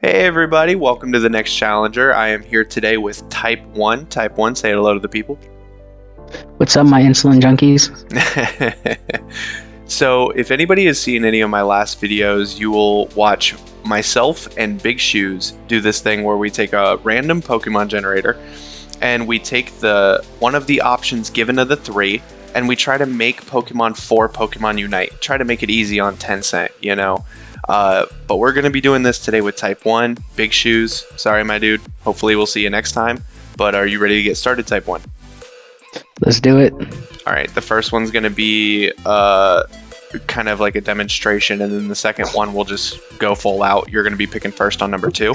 Hey everybody, welcome to the next challenger. I am here today with Type 1. Type 1, say hello to the people. What's up, my insulin junkies? So, if anybody has seen any of my last videos, you will watch myself and Big Shoes do this thing where we take a random Pokemon generator and we take one of the options given of the three and we try to make Pokemon for Pokemon Unite. Try to make it easy on Tencent, you know? But we're going to be doing this today with Type 1, Big Shoes. Sorry, my dude. Hopefully we'll see you next time. But are you ready to get started, Type 1? Let's do it. All right, the first one's going to be kind of like a demonstration, and then the second one will just go full out. You're going to be picking first on number 2.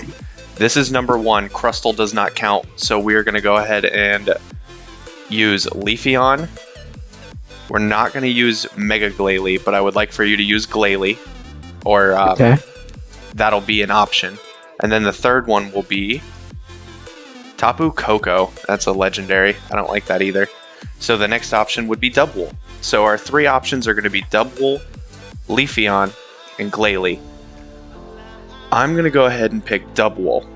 This is number 1. Crustle does not count, so we are going to go ahead and use Leafeon. We're not going to use Mega Glaily, but I would like for you to use Glaily, or Okay. that'll be an option. And then the third one will be Tapu Koko. That's a legendary. I don't like that either. So the next option would be Dubwool. So our three options are going to be Dubwool, Leafeon, and Glaily. I'm going to go ahead and pick Dubwool.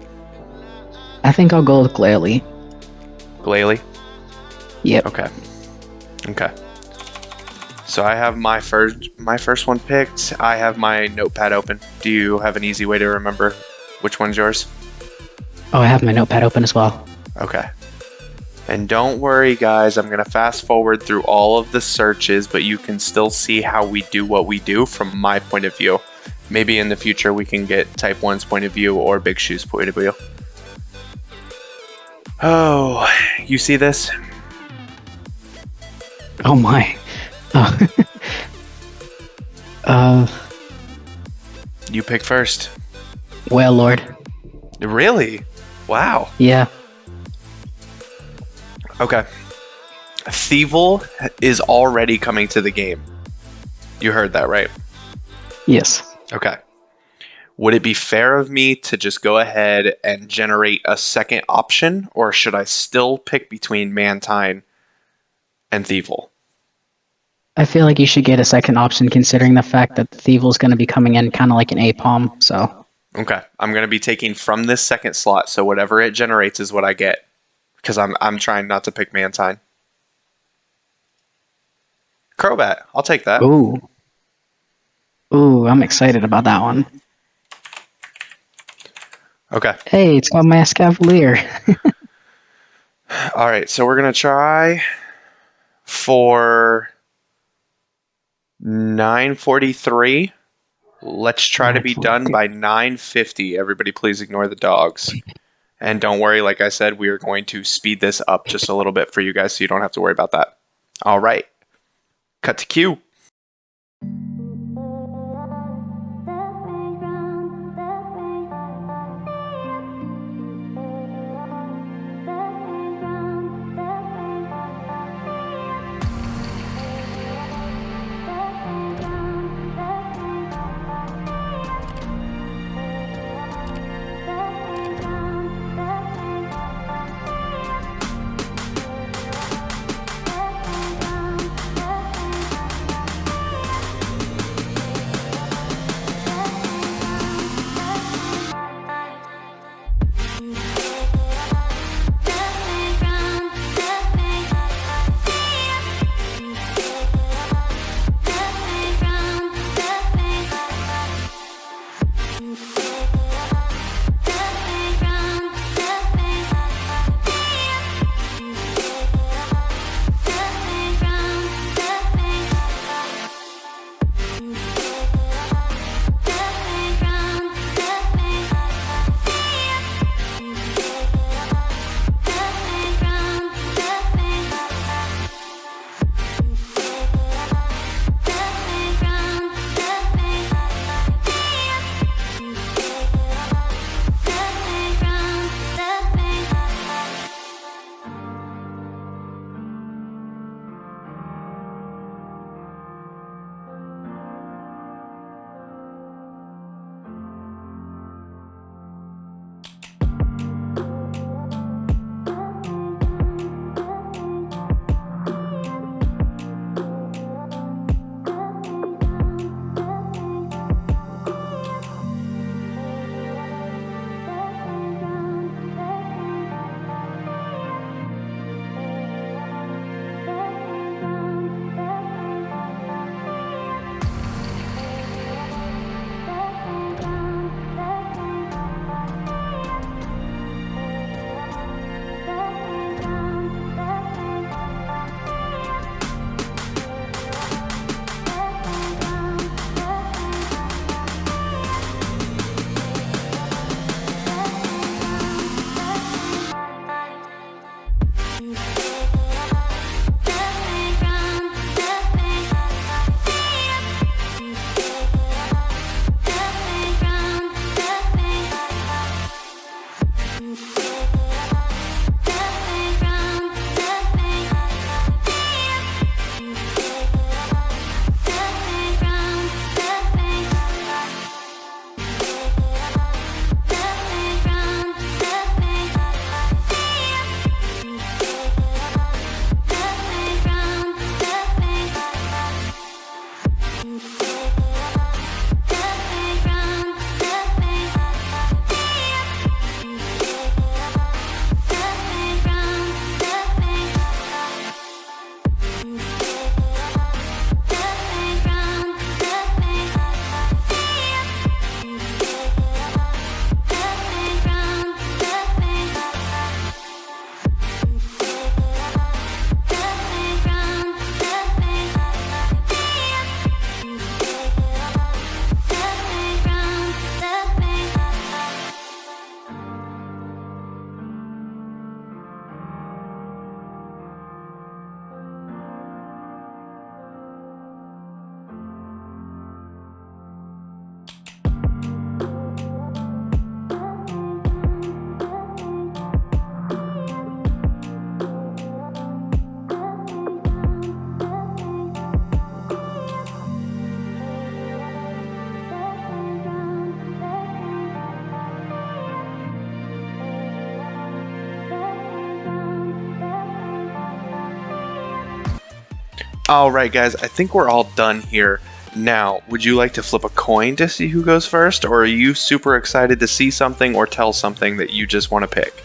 I think I'll go with Glaily. Glaily? Yep. Okay. So I have my first one picked. I have my notepad open. Do you have an easy way to remember which one's yours? Oh, I have my notepad open as well. Okay. And don't worry, guys, I'm going to fast forward through all of the searches, but you can still see how we do what we do from my point of view. Maybe in the future we can get Type 1's point of view or Big Shoe's point of view. Oh, you see this? Oh my. You pick first. Well, Lord. Really? Wow. Yeah. Okay. Thievul is already coming to the game. You heard that, right? Yes. Okay. Would it be fair of me to just go ahead and generate a second option, or should I still pick between Mantine and Thievul? I feel like you should get a second option considering the fact that Thievul's going to be coming in kind of like an APOM, so... Okay. I'm going to be taking from this second slot, so whatever it generates is what I get. Because I'm trying not to pick Mantine. Crobat. I'll take that. Ooh. Ooh, I'm excited about that one. Okay. Hey, it's got Mass Cavalier. All right. So we're going to try for 9:43. Let's try to be done by 9:50. Everybody please ignore the dogs. And don't worry, like I said, we are going to speed this up just a little bit for you guys so you don't have to worry about that. All right. Cut to Q. All right, guys, I think we're all done here. Now, would you like to flip a coin to see who goes first, or are you super excited to see something or tell something that you just want to pick?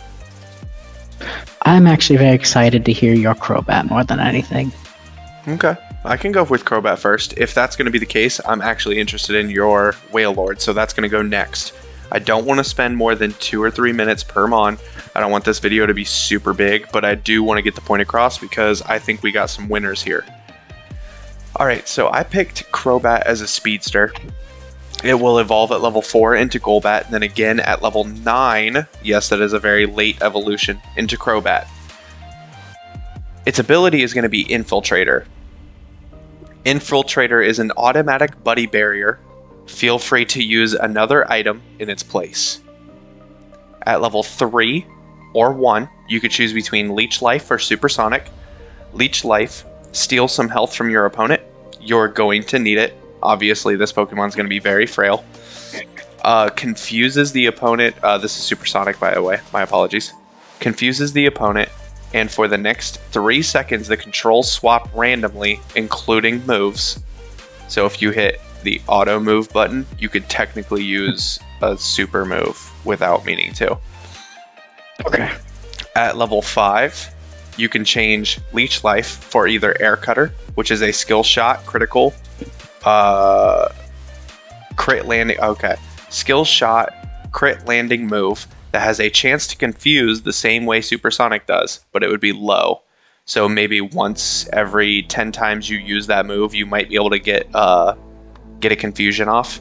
I'm actually very excited to hear your Crobat more than anything. Okay, I can go with Crobat first. If that's going to be the case, I'm actually interested in your Wailord, so that's going to go next. I don't want to spend more than 2 or 3 minutes per mon. I don't want this video to be super big, but I do want to get the point across because I think we got some winners here. Alright, so I picked Crobat as a speedster. It will evolve at level 4 into Golbat, and then again at level 9, yes, that is a very late evolution, into Crobat. Its ability is going to be Infiltrator. Infiltrator is an automatic buddy barrier. Feel free to use another item in its place. At level 3 or 1, you could choose between Leech Life or Supersonic. Leech Life steals some health from your opponent. You're going to need it. Obviously, this Pokemon's going to be very frail. Confuses the opponent. This is Supersonic, by the way. My apologies. Confuses the opponent, and for the next 3 seconds, the controls swap randomly, including moves. So if you hit the auto move button, you could technically use a super move without meaning to. Okay. At level 5, you can change Leech Life for either Air Cutter, which is a skill shot, critical, crit landing, okay. Skill shot, crit landing move that has a chance to confuse the same way Supersonic does, but it would be low. So maybe once every 10 times you use that move, you might be able to get a confusion off.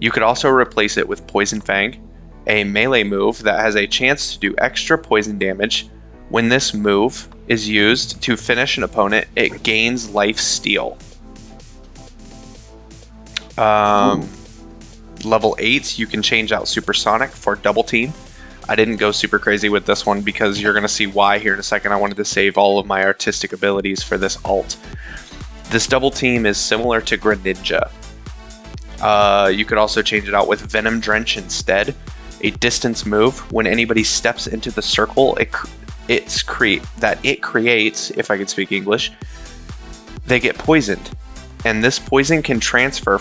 You could also replace it with Poison Fang, a melee move that has a chance to do extra poison damage. When this move is used to finish an opponent, it gains life steal. Level 8, you can change out Supersonic for Double Team. I didn't go super crazy with this one because you're going to see why here in a second. I wanted to save all of my artistic abilities for this alt. This Double Team is similar to Greninja. You could also change it out with Venom Drench instead. A distance move. When anybody steps into the circle it creates, if I could speak English, they get poisoned. And this poison can transfer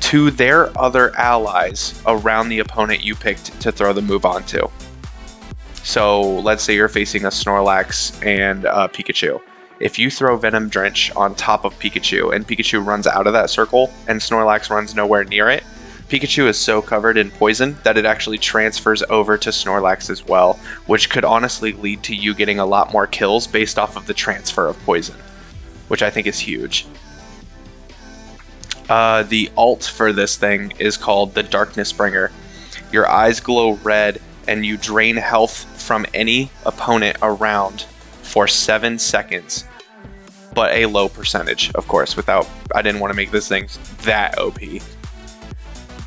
to their other allies around the opponent you picked to throw the move onto. So let's say you're facing a Snorlax and Pikachu. If you throw Venom Drench on top of Pikachu and Pikachu runs out of that circle and Snorlax runs nowhere near it, Pikachu is so covered in poison that it actually transfers over to Snorlax as well, which could honestly lead to you getting a lot more kills based off of the transfer of poison, which I think is huge. The alt for this thing is called the Darkness Bringer. Your eyes glow red and you drain health from any opponent around for 7 seconds, but a low percentage, of course, I didn't want to make this thing that OP.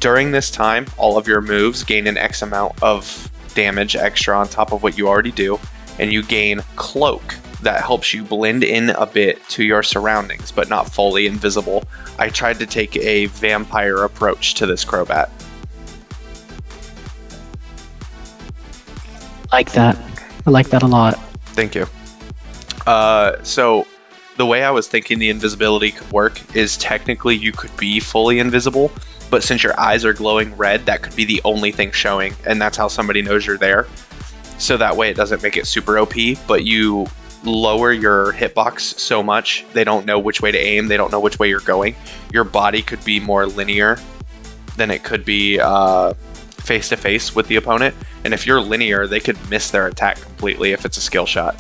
During this time, all of your moves gain an X amount of damage extra on top of what you already do, and you gain Cloak that helps you blend in a bit to your surroundings, but not fully invisible. I tried to take a vampire approach to this Crobat. I like that a lot. Thank you. So the way I was thinking the invisibility could work is technically you could be fully invisible, but since your eyes are glowing red, that could be the only thing showing, and that's how somebody knows you're there. So that way it doesn't make it super OP, but you lower your hitbox so much, they don't know which way to aim, they don't know which way you're going. Your body could be more linear than it could be face to face with the opponent, and if you're linear, they could miss their attack completely if it's a skill shot.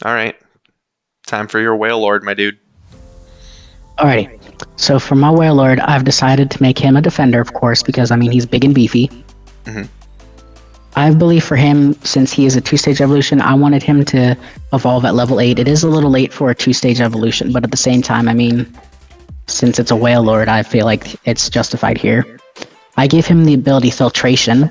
Alright, time for your Wailord, my dude. Alrighty, so for my Wailord, I've decided to make him a defender, of course, because, I mean, he's big and beefy. Mm-hmm. I believe for him, since he is a 2-stage evolution, I wanted him to evolve at level 8. It is a little late for a 2-stage evolution, but at the same time, I mean, since it's a Wailord, I feel like it's justified here. I gave him the ability Filtration,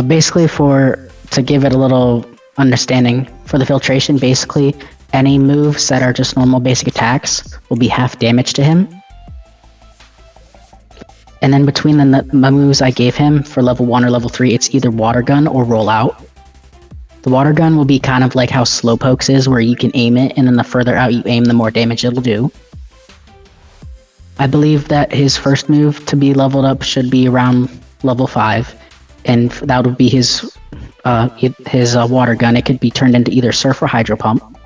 basically to give it a little understanding. For the Filtration, basically, any moves that are just normal basic attacks will be half damage to him. And then between the moves I gave him for level 1 or level 3, it's either Water Gun or Roll Out. The water gun will be kind of like how Slowpokes is, where you can aim it, and then the further out you aim, the more damage it'll do. I believe that his first move to be leveled up should be around level 5, and that would be his water gun. It could be turned into either Surf or Hydro Pump.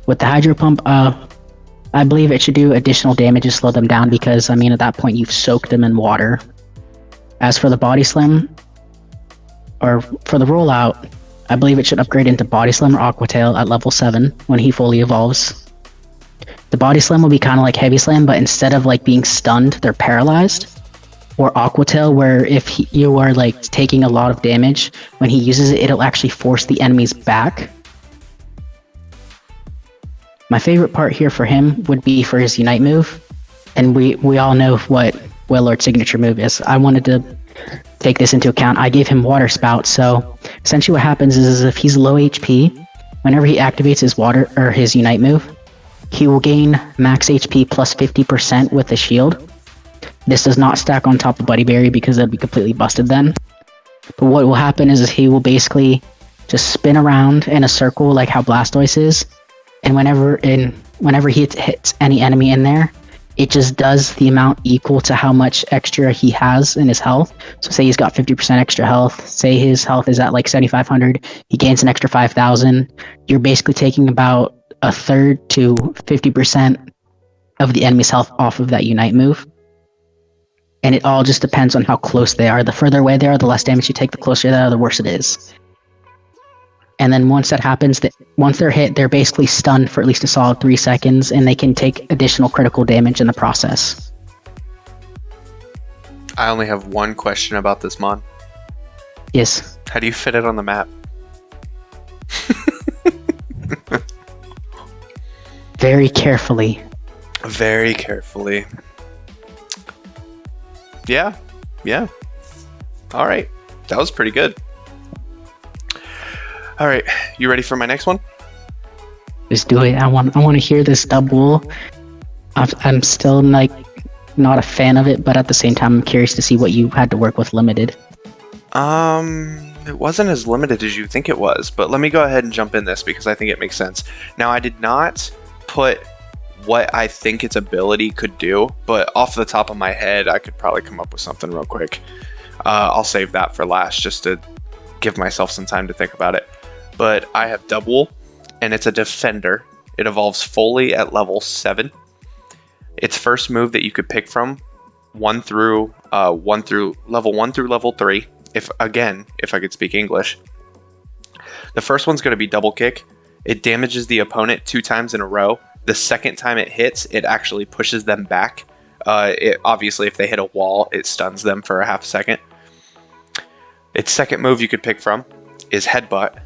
With the Hydro Pump, I believe it should do additional damage to slow them down because, I mean, at that point you've soaked them in water. As for the Body Slam, or for the rollout, I believe it should upgrade into Body Slam or Aqua Tail at level 7 when he fully evolves. The Body Slam will be kind of like Heavy Slam, but instead of like being stunned, they're paralyzed. Or Aqua Tail, where if you are like taking a lot of damage, when he uses it, it'll actually force the enemies back. My favorite part here for him would be for his Unite move, and we all know what Wailord's signature move is. I wanted to take this into account. I gave him Water Spout, so essentially what happens is if he's low HP, whenever he activates his Unite move, he will gain max HP plus 50% with the shield. This does not stack on top of Buddy Berry because that'd be completely busted then. But what will happen is he will basically just spin around in a circle like how Blastoise is, and whenever he hits any enemy in there, it just does the amount equal to how much extra he has in his health. So say he's got 50% extra health, say his health is at like 7,500, he gains an extra 5,000. You're basically taking about a third to 50% of the enemy's health off of that Unite move. And it all just depends on how close they are. The further away they are, the less damage you take. The closer they are, the worse it is. And then once that happens, once they're hit, they're basically stunned for at least a solid 3 seconds, and they can take additional critical damage in the process. I only have one question about this mon. Yes. How do you fit it on the map? Very carefully. Very carefully. Yeah. All right. That was pretty good. All right. You ready for my next one? Just do it. I want to hear this double. I'm still like not a fan of it, but at the same time, I'm curious to see what you had to work with limited. It wasn't as limited as you think it was, but let me go ahead and jump in this because I think it makes sense. Now, I did not put what I think its ability could do, but off the top of my head, I could probably come up with something real quick. I'll save that for last just to give myself some time to think about it. But I have Double, and it's a defender. It evolves fully at level 7. Its first move that you could pick from, level 1 through level 3. If I could speak English. The first one's going to be Double Kick. It damages the opponent 2 times in a row. The second time it hits, it actually pushes them back. Obviously, if they hit a wall, it stuns them for a half second. Its second move you could pick from is Headbutt.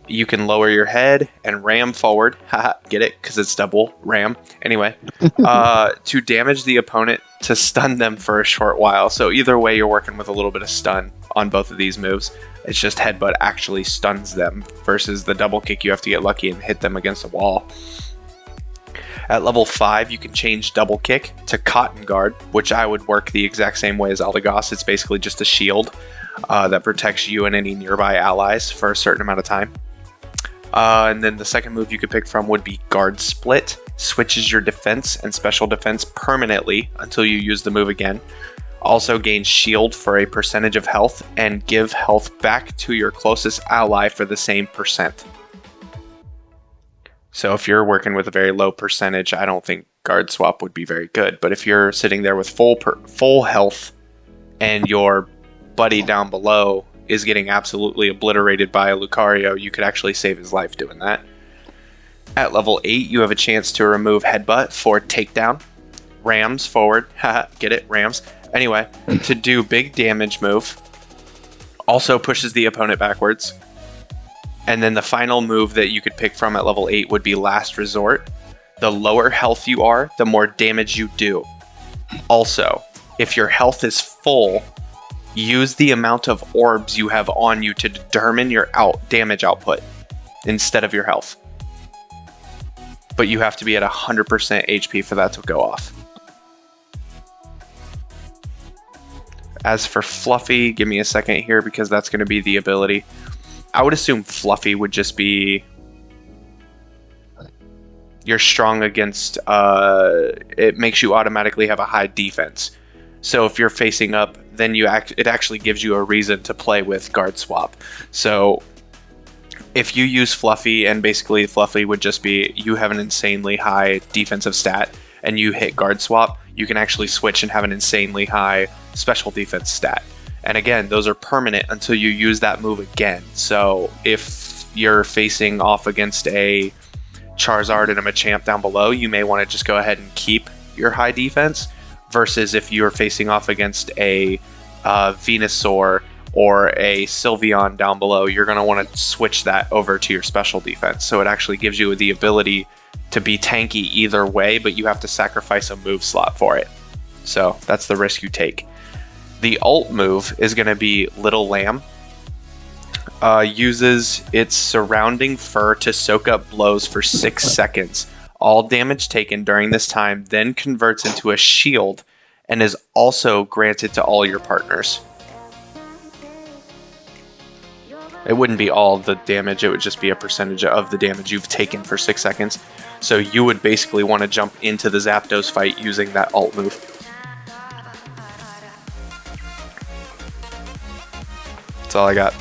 You can lower your head and ram forward. Haha, get it? Because it's double ram. Anyway, to damage the opponent to stun them for a short while. So either way, you're working with a little bit of stun on both of these moves. It's just Headbutt actually stuns them versus the Double Kick. You have to get lucky and hit them against a wall. At level 5, you can change Double Kick to Cotton Guard, which I would work the exact same way as Eldegoss. It's basically just a shield that protects you and any nearby allies for a certain amount of time. And then the second move you could pick from would be Guard Split. Switches your defense and special defense permanently until you use the move again. Also gains shield for a percentage of health and give health back to your closest ally for the same percent. So if you're working with a very low percentage, I don't think Guard Swap would be very good. But if you're sitting there with full health and your buddy down below is getting absolutely obliterated by a Lucario, you could actually save his life doing that. At level 8, you have a chance to remove Headbutt for Takedown. Rams forward. Haha, get it? Rams. Anyway, to do big damage move. Also pushes the opponent backwards. And then the final move that you could pick from at level 8 would be Last Resort. The lower health you are, the more damage you do. Also, if your health is full, use the amount of orbs you have on you to determine your damage output instead of your health. But you have to be at 100% HP for that to go off. As for Fluffy, give me a second here because that's going to be the ability. I would assume Fluffy would just be you're strong against. It makes you automatically have a high defense. So if you're facing up, then it actually gives you a reason to play with guard swap. So if you use Fluffy, and basically Fluffy would just be you have an insanely high defensive stat, and you hit guard swap, you can actually switch and have an insanely high special defense stat. And again, those are permanent until you use that move again. So if you're facing off against a Charizard and a Machamp down below, you may want to just go ahead and keep your high defense, versus if you're facing off against a Venusaur or a Sylveon down below, you're going to want to switch that over to your special defense. So it actually gives you the ability to be tanky either way, but you have to sacrifice a move slot for it. So that's the risk you take. The ult move is going to be Little Lamb. Uses its surrounding fur to soak up blows for 6 seconds. All damage taken during this time then converts into a shield and is also granted to all your partners. It wouldn't be all the damage, it would just be a percentage of the damage you've taken for 6 seconds. So you would basically want to jump into the Zapdos fight using that ult move. That's all I got.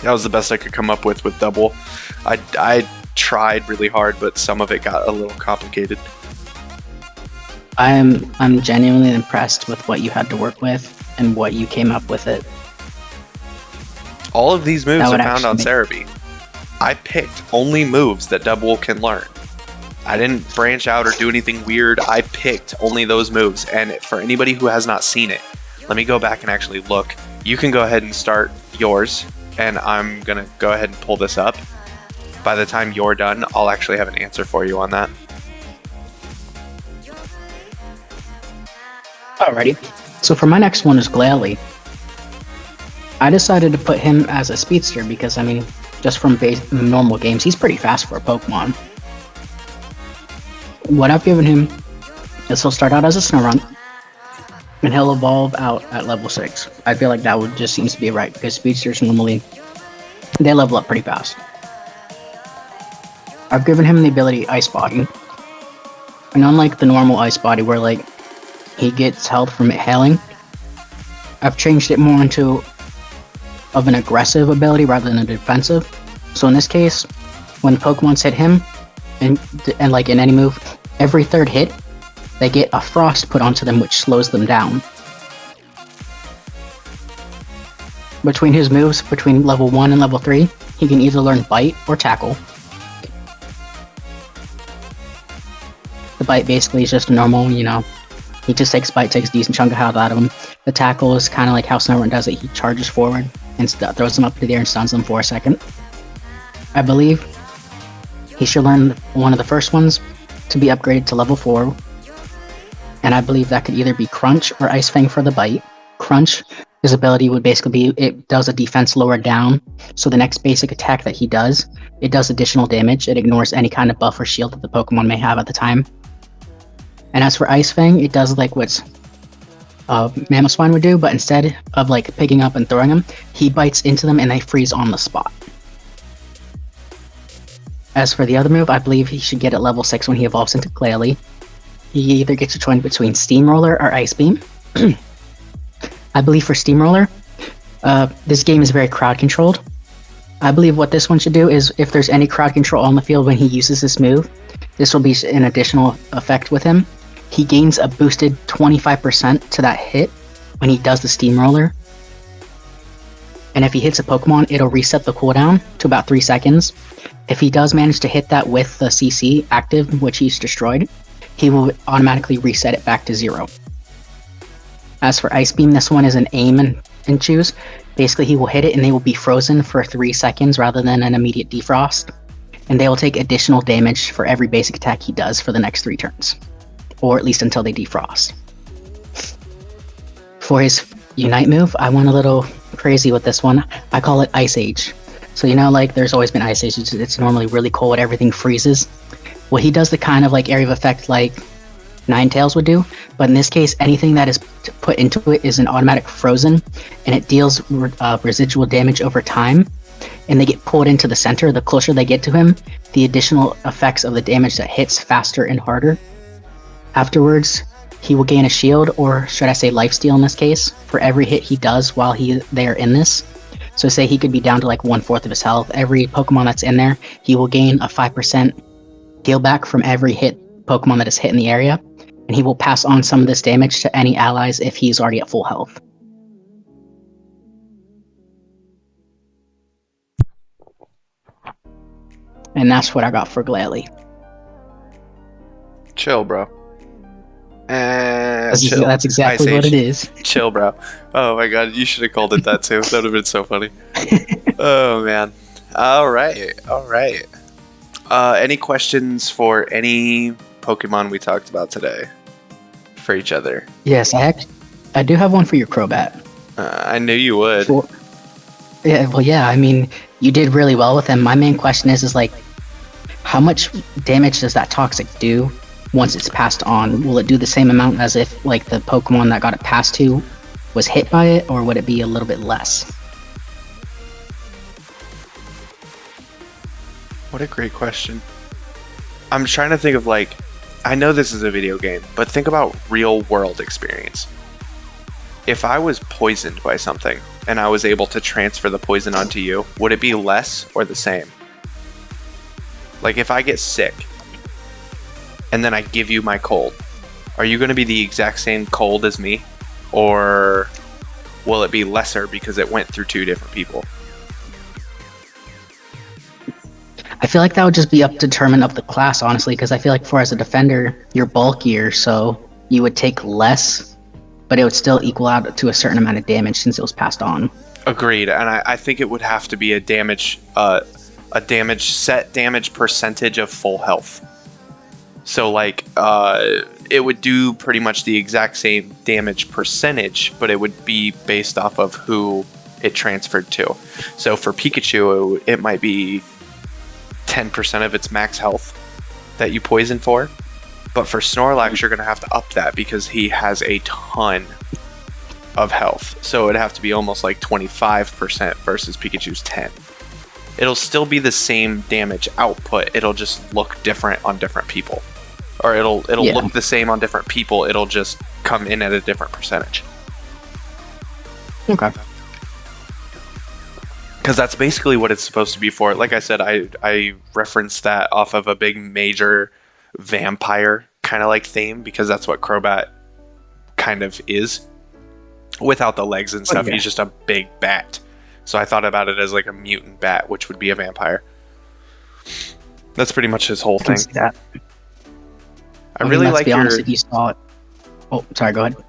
That was the best I could come up with double. I tried really hard, but some of it got a little complicated. I'm genuinely impressed with what you had to work with and what you came up with it. All of these moves are found on Cerebi. I picked only moves that Double can learn. I didn't branch out or do anything weird. I picked only those moves. And for anybody who has not seen it, let me go back and actually look. You can go ahead and start yours, and I'm going to go ahead and pull this up. By the time you're done, I'll actually have an answer for you on that. Alrighty. So for my next one is Glaily. I decided to put him as a speedster because, I mean, just from normal games, he's pretty fast for a Pokemon. What I've given him is he'll start out as a Snorunt, and he'll evolve out at level 6. I feel like that would just seems to be right, because speedsters normally, they level up pretty fast. I've given him the ability Ice Body, and unlike the normal Ice Body where, like, he gets health from it hailing, I've changed it more into of an aggressive ability rather than a defensive. So in this case, when Pokemon's hit him, and like in any move, every third hit, they get a frost put onto them, which slows them down. Between his moves, between level 1 and level 3, he can either learn Bite or Tackle. The Bite basically is just a normal, you know, he just takes Bite, takes a decent chunk of health out of him. The Tackle is kind of like how Snorunt does it. He charges forward and throws them up to the air and stuns them for a second. I believe he should learn one of the first ones to be upgraded to level 4. And I believe that could either be Crunch or Ice Fang for the Bite. Crunch, his ability would basically be, it does a defense lower down. So the next basic attack that he does, it does additional damage. It ignores any kind of buff or shield that the Pokemon may have at the time. And as for Ice Fang, it does like what's Mamoswine would do, but instead of like picking up and throwing them, he bites into them and they freeze on the spot. As for the other move, I believe he should get at level 6 when he evolves into Glaily. He either gets a choice between Steamroller or Ice Beam. I believe for Steamroller, this game is very crowd controlled. I believe what this one should do is if there's any crowd control on the field when he uses this move, this will be an additional effect with him. He gains a boosted 25% to that hit when he does the Steamroller. And if he hits a Pokemon, it'll reset the cooldown to about 3 seconds. If he does manage to hit that with the CC active, which he's destroyed, he will automatically reset it back to 0. As for Ice Beam, this one is an aim and choose. Basically, he will hit it and they will be frozen for 3 seconds rather than an immediate defrost. And they will take additional damage for every basic attack he does for the next 3 turns. Or at least until they defrost. For his Unite move, I went a little crazy with this one. I call it Ice Age. So you know, like, there's always been Ice Age. It's normally really cold, everything freezes. Well, he does the kind of, like, area of effect like Ninetales would do. But in this case, anything that is put into it is an automatic frozen. And it deals residual damage over time. and they get pulled into the center, the closer they get to him, the additional effects of the damage that hits faster and harder. Afterwards, he will gain a shield, or should I say lifesteal in this case, for every hit he does while they are in this. So say he could be down to like 1/4 of his health. Every Pokemon that's in there, he will gain a 5% heal back from every hit Pokemon that is hit in the area, and he will pass on some of this damage to any allies if he's already at full health. And that's what I got for Glaily. Chill, bro. Chill. That's exactly what it is. Chill, bro. Oh my god, you should have called it that too. That would have been so funny. Oh man. All right. Any questions for any Pokemon we talked about today for each other? Yes, I do have one for your Crobat. I knew you would. Yeah. I mean, you did really well with him. My main question is like, how much damage does that toxic do once it's passed on? Will it do the same amount as if like the Pokemon that got it passed to was hit by it, or would it be a little bit less? What a great question. I'm trying to think of like, I know this is a video game, but think about real world experience. If I was poisoned by something and I was able to transfer the poison onto you, would it be less or the same? Like if I get sick and then I give you my cold, are you going to be the exact same cold as me? Or will it be lesser because it went through 2 different people? I feel like that would just be up to determine of the class, honestly, because I feel like as a defender, you're bulkier, so you would take less, but it would still equal out to a certain amount of damage since it was passed on. Agreed, and I think it would have to be a set damage percentage of full health. So like it would do pretty much the exact same damage percentage, but it would be based off of who it transferred to. So for Pikachu, it might be 10% of its max health that you poison for, but for Snorlax you're going to have to up that because he has a ton of health, so it'd have to be almost like 25% versus Pikachu's 10. It'll still be the same damage output, it'll just look different on different people, or it'll look the same on different people, it'll just come in at a different percentage. Okay. Because that's basically what it's supposed to be for. Like I said, I referenced that off of a big major vampire kind of like theme, because that's what Crobat kind of is. Without the legs and stuff, He's just a big bat. So I thought about it as like a mutant bat, which would be a vampire. That's pretty much his whole thing. I really like your... honest, if you saw it... Oh, sorry, go ahead.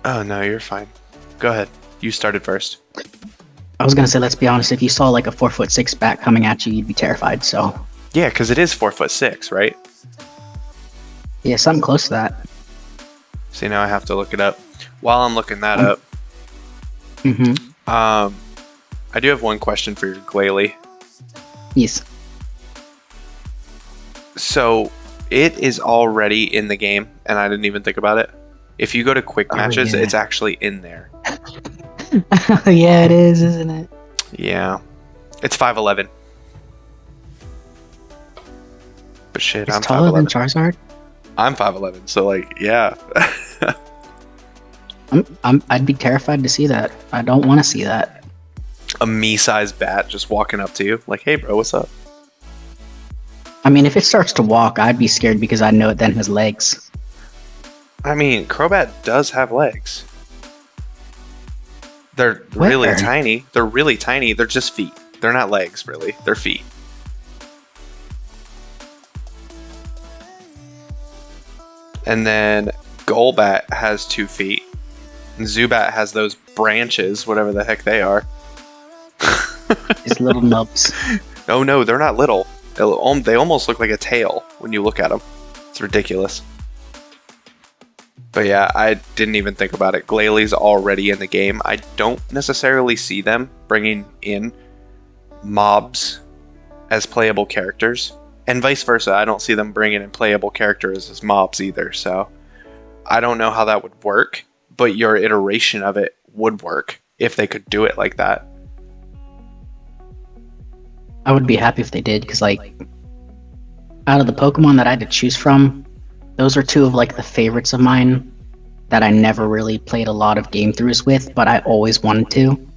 Oh, no, you're fine. Go ahead. You started first. I was gonna say, let's be honest, if you saw like a 4'6" bat coming at you, you'd be terrified, so... Yeah, because it is 4'6", right? Yeah, something close to that. See, now I have to look it up. While I'm looking that up... I do have one question for your Glaily. Yes. So, it is already in the game, and I didn't even think about it. If you go to quick matches, it's actually in there. Yeah, it is, isn't it? Yeah. It's 5'11". But shit, it's I'm taller 5'11". than Charizard? I'm 5'11", so like, yeah. I'd be terrified to see that. I don't want to see that. A me-sized bat just walking up to you, like, hey bro, what's up? I mean, if it starts to walk, I'd be scared because I know it then has legs. I mean, Crobat does have legs. They're really tiny. They're really tiny. They're just feet. They're not legs, really. They're feet. And then Golbat has 2 feet. And Zubat has those branches, whatever the heck they are. His little nubs. Oh no, they're not little. They almost look like a tail when you look at them. It's ridiculous. But yeah, I didn't even think about it. Glaily's already in the game. I don't necessarily see them bringing in mobs as playable characters. And vice versa, I don't see them bringing in playable characters as mobs either. So I don't know how that would work, but your iteration of it would work if they could do it like that. I would be happy if they did, because like out of the Pokemon that I had to choose from, those are two of like the favorites of mine that I never really played a lot of game throughs with, but I always wanted to.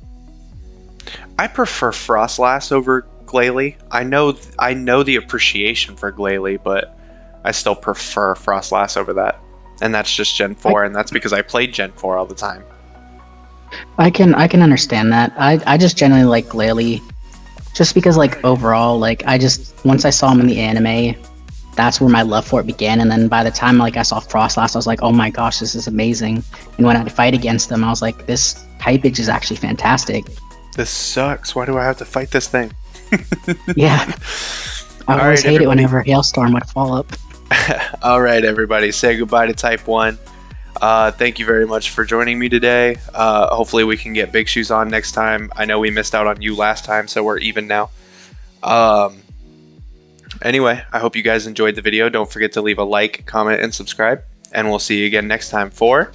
I prefer Frostlass over Glaily. I know the appreciation for Glaily, but I still prefer Frostlass over that. And that's just Gen 4, and that's because I played Gen 4 all the time. I can understand that. I just generally like Glaily, just because like overall, like I just once I saw him in the anime, that's where my love for it began. And then by the time like I saw Frostlass, I was like, oh my gosh, this is amazing. And when I'd fight against them, I was like, this typage is actually fantastic. This sucks. Why do I have to fight this thing? Yeah. I always hate it whenever Hailstorm would fall up. All right, everybody. Say goodbye to Type 1. Thank you very much for joining me today. Hopefully we can get Big Shoes on next time. I know we missed out on you last time, so we're even now. Anyway, I hope you guys enjoyed the video. Don't forget to leave a like, comment, and subscribe. And we'll see you again next time for